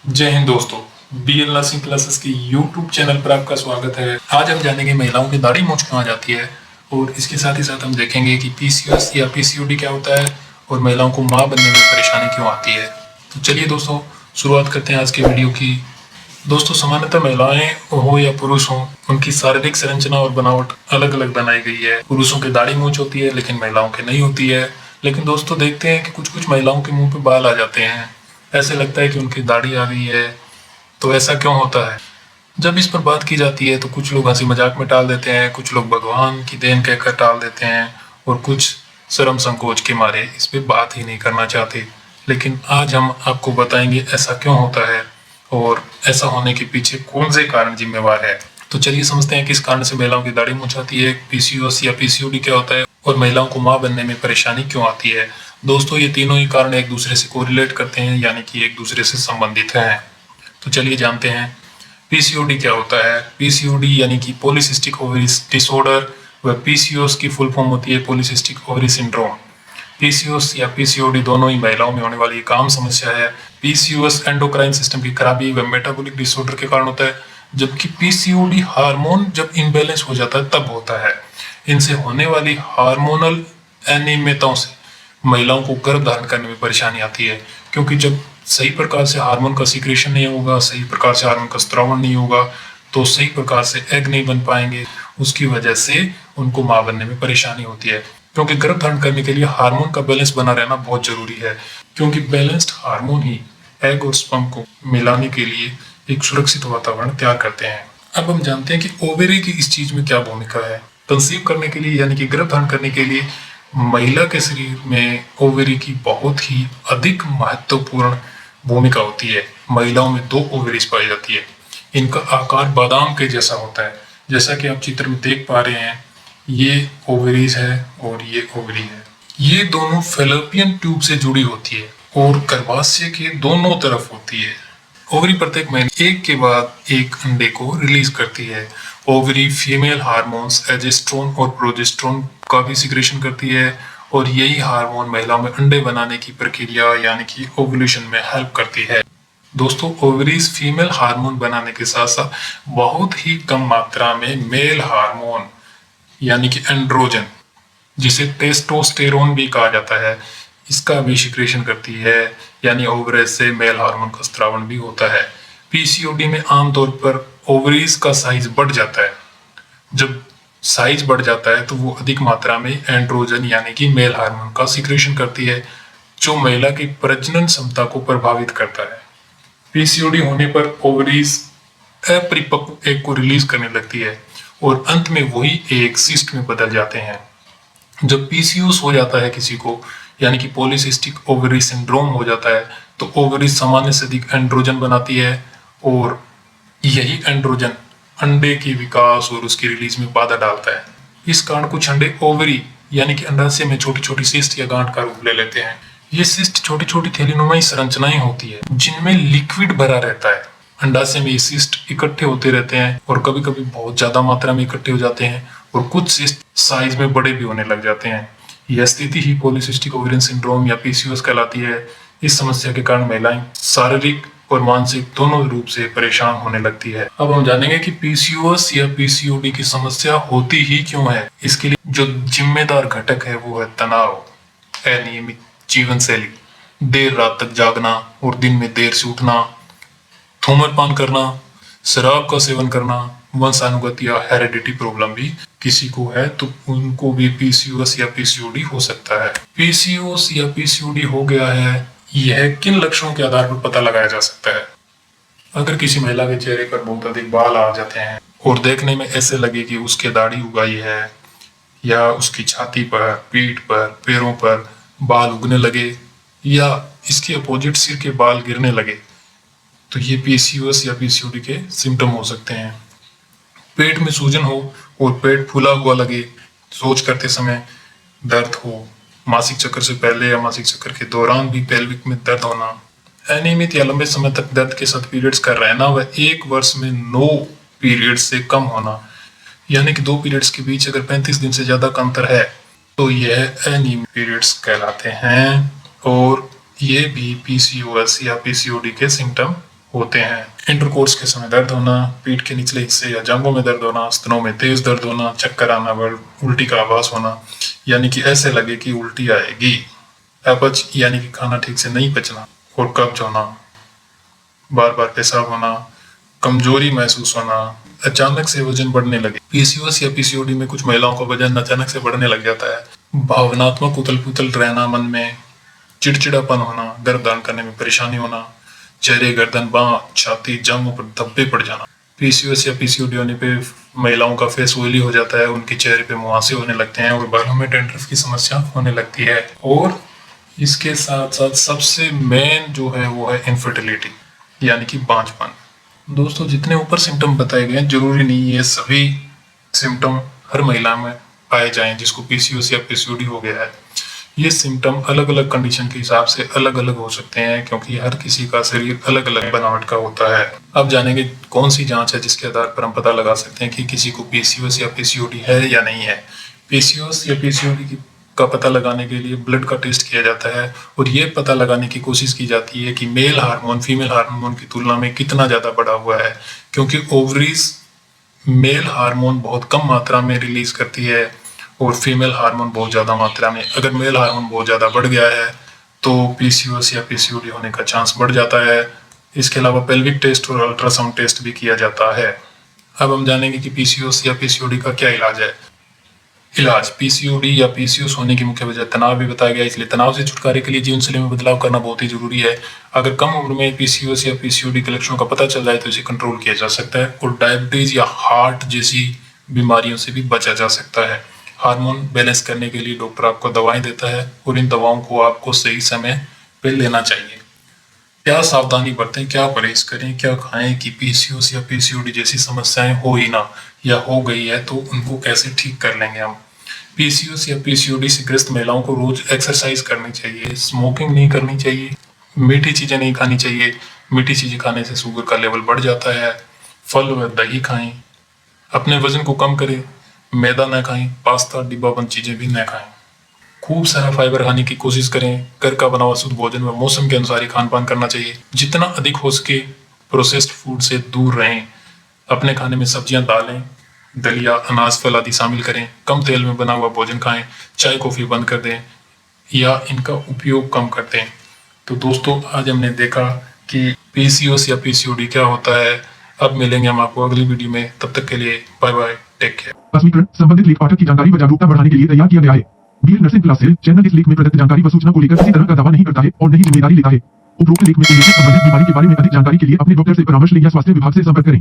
जय हिंद दोस्तों। BL nursing classes के यूट्यूब चैनल पर आपका स्वागत है। आज हम जानेंगे महिलाओं की दाढ़ी मूंछ क्यों आ जाती है और इसके साथ ही साथ हम देखेंगे कि पीसीओएस या पीसीओडी क्या होता है और महिलाओं को मां बनने में परेशानी क्यों आती है। तो चलिए दोस्तों, शुरुआत करते हैं आज के वीडियो की। दोस्तों, सामान्यतः महिलाएं हो या पुरुष हो, उनकी शारीरिक संरचना और बनावट अलग अलग बनाई गई है। पुरुषों की दाढ़ी मूंछ होती है लेकिन महिलाओं की नहीं होती है। लेकिन दोस्तों, देखते हैं कि कुछ कुछ महिलाओं के मुंह पे बाल आ जाते हैं। ऐसे लगता है कि उनकी दाढ़ी आ गई है। तो ऐसा क्यों होता है? जब इस पर बात की जाती है तो कुछ लोग हंसी मजाक में टाल देते हैं, कुछ लोग भगवान की देन कहकर टाल देते हैं और कुछ शर्म संकोच के मारे इस पे बात ही नहीं करना चाहते। लेकिन आज हम आपको बताएंगे ऐसा क्यों होता है और ऐसा होने के पीछे कौन से कारण जिम्मेवार है। तो चलिए समझते हैं किस कारण से महिलाओं की दाढ़ी मूंछ आती है, पीसीओएस या पीसीओडी क्या होता है और महिलाओं को मां बनने में परेशानी क्यों आती है। दोस्तों, ये तीनों ही कारण एक दूसरे से कोरिलेट करते हैं, यानी कि एक दूसरे से संबंधित हैं। तो चलिए जानते हैं पीसीओडी क्या होता है। पीसीओडी यानी कि पॉलीसिस्टिक ओवरी डिसऑर्डर व पीसीओएस की फुल फॉर्म होती है पॉलीसिस्टिक ओवरी सिंड्रोम। पीसीओएस या पीसीओडी दोनों ही महिलाओं में होने वाली एक आम समस्या है। पीसीओएस एंडोक्राइन सिस्टम की खराबी व मेटाबॉलिक डिसऑर्डर के कारण होता है, जबकि पीसीओडी हार्मोन जब इम्बैलेंस हो जाता है तब होता है। इनसे होने वाली हार्मोनल अनियमितताओं से महिलाओं को गर्भ धारण करने में परेशानी आती है, क्योंकि जब सही प्रकार से हार्मोन का सीक्रेशन नहीं होगा, सही प्रकार से हार्मोन का स्त्रावण नहीं होगा, तो सही प्रकार से एग नहीं बन पाएंगे। उसकी वजह से उनको मां बनने में परेशानी होती है। क्योंकि गर्भ धारण करने के लिए हार्मोन का बैलेंस बना रहना बहुत जरूरी है, क्योंकि बैलेंस्ड हार्मोन ही एग और स्पर्म को मिलाने के लिए एक सुरक्षित वातावरण तैयार करते हैं। अब हम जानते हैं कि ओवेरी की इस चीज में क्या भूमिका है। कंसीव करने के लिए यानी कि गर्भ धारण करने के लिए महिला के शरीर में ओवेरी की बहुत ही अधिक महत्वपूर्ण भूमिका होती है। महिलाओं में 2 ओवेरीज पाई जाती है। इनका आकार बादाम के जैसा होता है। जैसा कि आप चित्र में देख पा रहे हैं, ये ओवेरीज है और ये ओवरी है। ये दोनों फेलोपियन ट्यूब से जुड़ी होती है और गर्भाशय के दोनों तरफ होती है। ओवरी प्रत्येक महीने एक के बाद एक अंडे को रिलीज करती है। ओवरी फीमेल हार्मोन्स एजेस्ट्रोन और प्रोजेस्ट्रोन का भी सिक्रेशन करती है और यही हार्मोन महिलाओं में अंडे बनाने की प्रक्रिया यानी कि ओवुलेशन में हेल्प करती है। दोस्तों, ओवरीज फीमेल हार्मोन बनाने के साथ साथ बहुत ही कम मात्रा में मेल हार्मोन यानी कि एंड्रोजन, जिसे टेस्टोस्टेरोन भी कहा जाता है, इसका भी सिक्रेशन करती है। यानी ओवरेज से मेल हार्मोन का स्त्रावण भी होता है। पीसीओडी में आमतौर पर ओवरीज का साइज बढ़ जाता है। जब साइज बढ़ जाता है तो वो अधिक मात्रा में एंड्रोजन यानी कि मेल हार्मोन का सिक्रेशन करती है, जो महिला की प्रजनन क्षमता को प्रभावित करता है। पीसीओडी होने पर ओवरीज अपरिपक्व एग को रिलीज करने लगती है और अंत में वही एग सिस्ट में बदल जाते हैं। जब पीसीओएस हो जाता है किसी को, यानी कि पॉलीसिस्टिक ओवरी सिंड्रोम हो जाता है, तो ओवरी सामान्य से अधिक एंड्रोजन बनाती है और यही एंड्रोजन अंडे के विकास और उसकी रिलीज में बाधा डालता है। इस कारण कुछ अंडे ओवरी यानी कि अंडाशय में छोटी छोटी सिस्ट या गांठ का रूप ले लेते हैं। ये सिस्ट छोटी छोटी थैलीनुमाई संरचनाएं होती है जिनमें लिक्विड भरा रहता है। अंडाशय में ये सिस्ट इकट्ठे होते रहते हैं और कभी कभी बहुत ज्यादा मात्रा में इकट्ठे हो जाते हैं और कुछ सिस्ट साइज में बड़े भी होने लग जाते हैं। यह स्थिति ही पॉलीसिस्टिक ओवेरियन सिंड्रोम या पीसीओएस कहलाती है। इस समस्या के कारण महिलाएं शारीरिक और मानसिक दोनों रूप से परेशान होने लगती है। अब हम जानेंगे कि पीसीओएस या पीसीओडी की समस्या होती ही क्यों है। इसके लिए जो जिम्मेदार घटक है वो है तनाव, अनियमित जीवन शैली, देर रात तक जागना और दिन में देर से उठना, धूम्रपान करना, शराब का सेवन करना, वंशानुगत या हेरिडिटी प्रॉब्लम भी किसी को है तो उनको भी पीसीओएस या पीसीओडी हो सकता है। पीसीओएस या पीसीओडी हो गया है, यह किन लक्षणों के आधार पर पता लगाया जा सकता है। अगर किसी महिला के चेहरे पर बहुत अधिक बाल आ जाते हैं और देखने में ऐसे लगे कि उसके दाढ़ी उगाई है, या उसकी छाती पर, पीठ पर, पैरों पर बाल उगने लगे, या इसके अपोजिट सिर के बाल गिरने लगे, तो ये पीसीओएस या पीसीओडी के सिम्टम हो सकते हैं। पेट में सूजन हो और पेट फूला हुआ लगे, सोच करते समय दर्द हो, मासिक चक्कर से पहले या मासिक चक्कर के दौरान भी पेल्विक में दर्द होना, अनियमित या लंबे समय तक दर्द के साथ पीरियड्स का रहना व 1 वर्ष में 9 पीरियड्स से कम होना, यानी कि 2 पीरियड्स के बीच अगर 35 दिन से ज्यादा का अंतर है तो यह अनियमित पीरियड्स कहलाते हैं और ये भी पीसीओएस या पीसीओडी के सिम्टम होते हैं। इंटरकोर्स के समय दर्द होना, पीठ के निचले हिस्से या जांघों में दर्द होना, स्तनों में तेज दर्द होना, चक्कर आना, उल्टी का आभास होना, यानी कि ऐसे लगे कि उल्टी आएगी। अपच यानी कि खाना ठीक से नहीं पचना और कब्ज होना, बार बार पेशाब होना, कमजोरी महसूस होना, अचानक से वजन बढ़ने लगे। पीसीओएस या पीसीओडी में कुछ महिलाओं का वजन अचानक से बढ़ने लग जाता है। भावनात्मक उथल पुथल रहना, मन में चिड़चिड़ापन होना, गर्भधारण करने में परेशानी होना, चेहरे, गर्दन, बांह, छाती, जांघों पर धब्बे पड़ जाना। पीसीओएस या पीसीओडी होने पे महिलाओं का फेस ऑयली हो जाता है, उनके चेहरे पे मुहासे होने लगते हैं और बालों में डैंड्रफ की समस्या होने लगती है। और इसके साथ साथ सबसे मेन जो है वो है इनफर्टिलिटी, यानी कि बांझपन। दोस्तों, जितने ऊपर सिम्टम बताए गए हैं, जरूरी नहीं ये सभी सिम्टम हर महिला में पाए जाएं जिसको पीसीओएस या पीसीओडी हो गया है। ये सिम्टम अलग अलग कंडीशन के हिसाब से अलग अलग हो सकते हैं, क्योंकि हर किसी का शरीर अलग अलग बनावट का होता है। अब जानेंगे कौन सी जांच है जिसके आधार पर हम पता लगा सकते हैं कि किसी को पीसीओएस या पीसीओडी है या नहीं है। पीसीओएस या पीसीओडी का पता लगाने के लिए ब्लड का टेस्ट किया जाता है और ये पता लगाने की कोशिश की जाती है कि मेल हार्मोन फीमेल हार्मोन की तुलना में कितना ज्यादा बढ़ा हुआ है, क्योंकि ओवरीज मेल हार्मोन बहुत कम मात्रा में रिलीज करती है और फीमेल हार्मोन बहुत ज्यादा मात्रा में। अगर मेल हार्मोन बहुत ज्यादा बढ़ गया है तो पीसीओएस या पीसीओडी होने का चांस बढ़ जाता है। इसके अलावा पेल्विक टेस्ट और अल्ट्रासाउंड टेस्ट भी किया जाता है। अब हम जानेंगे कि पीसीओएस या पीसीओडी का क्या इलाज है। इलाज: पीसीओडी या पीसीओएस होने की मुख्य वजह तनाव भी बताया गया, इसलिए तनाव से छुटकारे के लिए जीवनशैली में बदलाव करना बहुत ही जरूरी है। अगर कम उम्र में पीसीओएस या पीसीओडी के लक्षणों का पता चल जाए तो इसे कंट्रोल किया जा सकता है और डायबिटीज या हार्ट जैसी बीमारियों से भी बचा जा सकता है। हार्मोन बैलेंस करने के लिए डॉक्टर आपको दवाएं देता है और इन दवाओं को आपको सही समय पे लेना चाहिए। क्या सावधानी बरतें, क्या परहेज करें, क्या खाएं कि पीसीओएस या पीसीओडी जैसी समस्याएं हो ही ना, या हो गई है तो उनको कैसे ठीक कर लेंगे हम। पीसीओएस या पीसीओडी से ग्रस्त महिलाओं को रोज एक्सरसाइज करनी चाहिए, स्मोकिंग नहीं करनी चाहिए, मीठी चीजें नहीं खानी चाहिए। मीठी चीजें खाने से शुगर का लेवल बढ़ जाता है। फल व दही खाएं, अपने वजन को कम करें, मैदा न खाएं, पास्ता डिब्बाबंद चीजें भी न खाएं। खूब सारा फाइबर खाने की कोशिश करें। घर का बना हुआ शुद्ध भोजन व मौसम के अनुसार ही खान पान करना चाहिए। जितना अधिक हो सके प्रोसेस्ड फूड से दूर रहें। अपने खाने में सब्जियां, दालें, दलिया, अनाज, फल आदि शामिल करें। कम तेल में बना हुआ भोजन खाएं। चाय कॉफी बंद कर दें या इनका उपयोग कम कर दें। तो दोस्तों, आज हमने देखा कि पीसीओएस या पीसीओडी क्या होता है। अब मिलेंगे हम आपको अगली वीडियो में, तब तक के लिए बाय बाय, टेक केयर। स्पष्टीकरण: संबंधित लेख पाठक की जानकारी व जागरूकता बढ़ाने के लिए तैयार किया गया है। BL nursing class cell channel इस लेख में प्रदत्त जानकारी व सूचना को लेकर किसी तरह का दावा नहीं करता है और नहीं जिम्मेदारी लेता है। उपरोक्त लेख में उल्लेखित संबंधित बीमारी के बारे में अधिक जानकारी के लिए अपने डॉक्टर से परामर्श लें या स्वास्थ्य विभाग से संपर्क करें।